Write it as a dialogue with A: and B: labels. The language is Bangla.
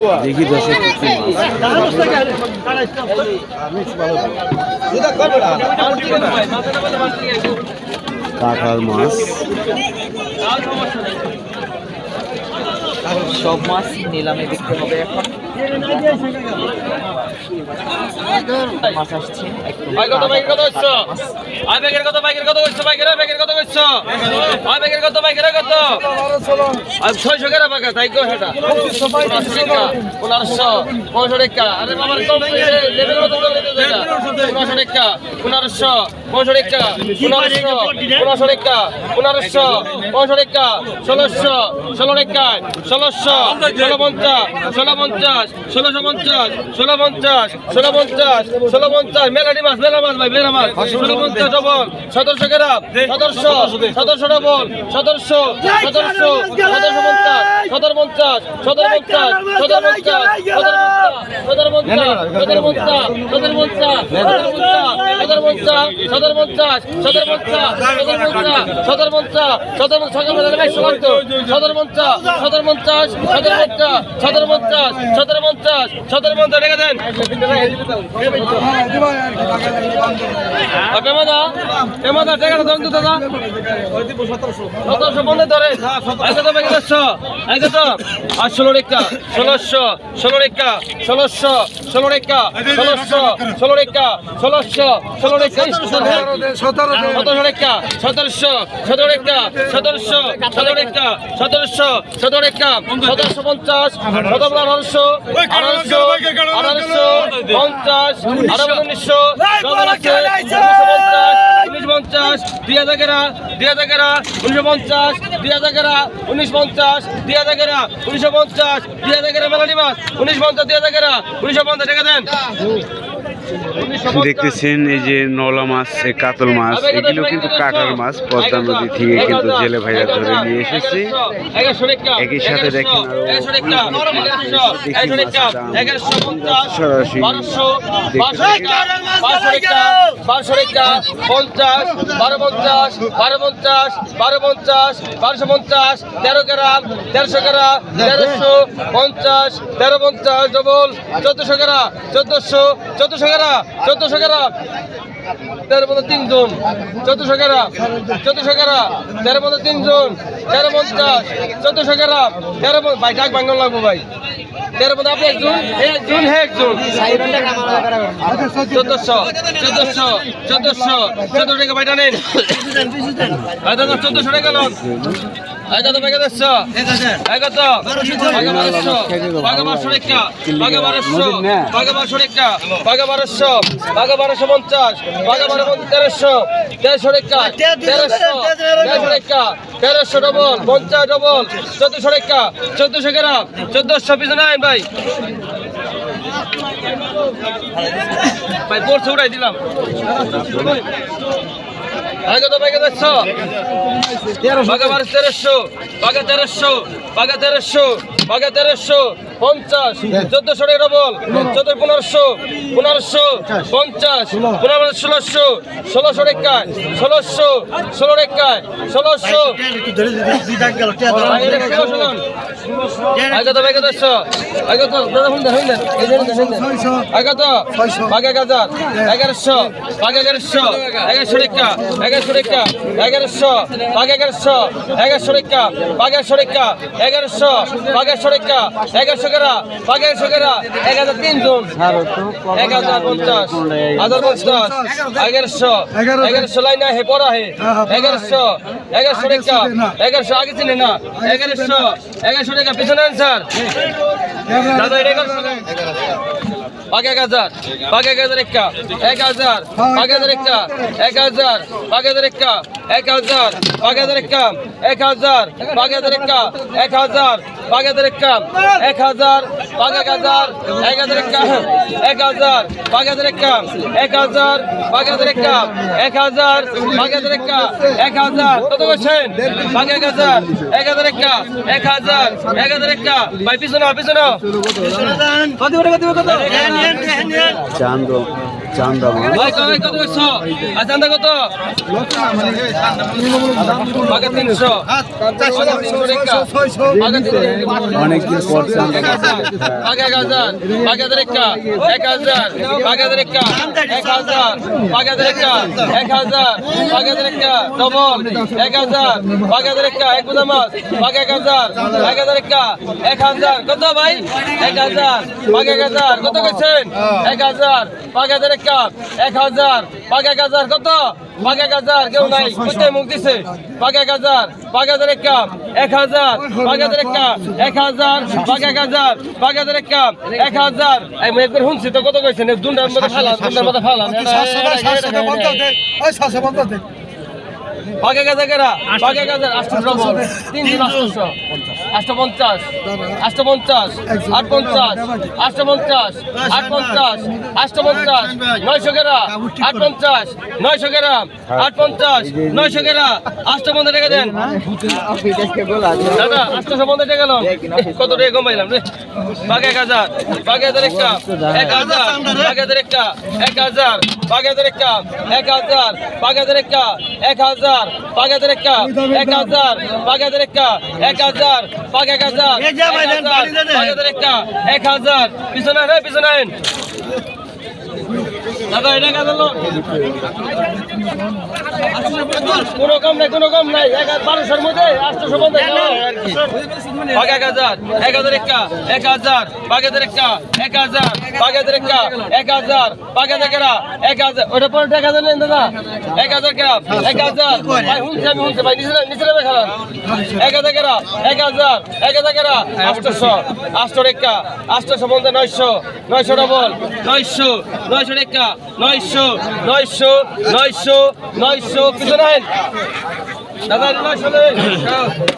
A: দেখি দর্শক কাঁঠাল মাছ,
B: সব মাছ নিলামে বিক্রি হবে এখন। মাছ আসছে
C: মেলাডি মাছ মেলা মাছ ভাই মেলা মাছ 1650 ডবল 1700 গ্রাম 1700 ডবল 1700
A: দেখতেছেন এই যে নলা মাছ, কাতল মাছ, এগুলো কিন্তু কাঁঠাল মাছ পদ্মা নদী থেকে কিন্তু জেলে ভাইরা ধরে নিয়ে এসেছে। একই সাথে দেখেন সরাসরি
C: 13 গ্রাম 1300 গ্রাম 1350 1350 ডবল 1400 গ্রাম 1400 গ্রাম 1400 গ্রাম 13 জন 1400 গ্রাম 1400 গ্রাম 13 3 জন 1350 1400 গ্রাম 13 ভাই ডাক বাঙ্গল লাগবো ভাই 13 আপনি একজন 1400 টাকা ভাইটা নেন 1400 টাকা লোন আগে তো বেগে দিচ্ছ আগে তো আগে 1200 আগে 1200 টাকা আগে 1200 আগে 1200 টাকা আগে 1200 আগে 1250 আগে 1300 টাকা 1300 টাকা 1300 ডবল 50 ডবল 1400 টাকা 1400 গ্রাম 1400 পিছনে আইন ভাই ভাই পড়ছে উঠাই দিলাম আগে তো বেগে দিচ্ছ আগে 1300 আগে 1300 আগে 1300 আগে 1300 50 1400 টাকা ডবল 1500 50 1600 টাকা 16 টাকা 1600 আগে তো বেগে দিচ্ছ আগে তো দাদা হুন আগে তো আগে 1000 1100 আগে 1100 1100 টাকা 1100 টাকা 1100 আগে 1100 1100 টাকা 1100 টাকা 1100 1100 টাকা 1100 টাকা 1100 টাকা 1003 জন 1050 1100 লাইন হে পড়া হে 1100 টাকা 1100 আগে ছিল না 1100 টাকা পিছনে আনসার দাদা এটা 1100 আগে 1000 আগে 1000 টাকা 1000 আগে 1000 টাকা 1000 আগে 1000 টাকা 1000 আগে 1000 টাকা 1000 আগে 1000 টাকা 1000 আগে 1000 টাকা 1000 আগে 1000 1000 টাকা 1000 আগে 1000 টাকা 1000 আগে 1000 টাকা 1000 আগে 1000 টাকা 1000 কত কইছেন আগে 1000 1000 টাকা 1000 1000 টাকা ভাই পিছনে কত কত
A: চান্দ চান্দা মাছ
C: ভাই কত কইছো আর চান্দা কত বাগে 300
A: অনেকদিন পর চান্দা মাছ
C: বাগে 1000 বাগে 1000 বাগে 1000 বাগে 1000 বাগে 1000 ডবল 1000 বাগে 1000 এক বুদা মাছ বাগে 1000 বাগে 1000 কত ভাই 1000 বাগে 1000 কত কইছেন 1000 বাগে 1000 বাগে 1000 কত বাগে 1000 কেউ নাই কইতে মুখ দিছে বাগে 1000 বাগে 1000 বাগে 1000 বাগে 1000 বাগে 1000 এই মেয়ে একবার শুনছি তো কত কইছেন দুন্ডার মধ্যে ফালা বাগে 1000 কেরা বাগে 1000 8 ডবল 3 দিন 850 850 850 850 900 কেরা 850 900 কেরা 850 900 কেরা 850 টাকা দেন দাদা 850 টাকা গেল কত টাকা কমাইলাম রে বাগে 1000 বাগে 1000 বাগে 1000 বাগে 1000 বাগে 1000 বাগে 1000 বাগে 1000 পিছনে রে পিছনে দাদা এটা কাজ হলো কোনো কম নাই 1200 মধ্যে 800 মধ্যে আর কি বাগে 1000 বাগে 1000 বাগে 1000 বাগে 1000 ওটা পরে টাকা দেন দাদা 1000 কেরা 1000 ভাই হুনছে ভাই নিচে খেলা 1000 কেরা 1000 কেরা 800 800 মধ্যে 900 ডবল 900 টাকা 900 পিছনে দাদা 900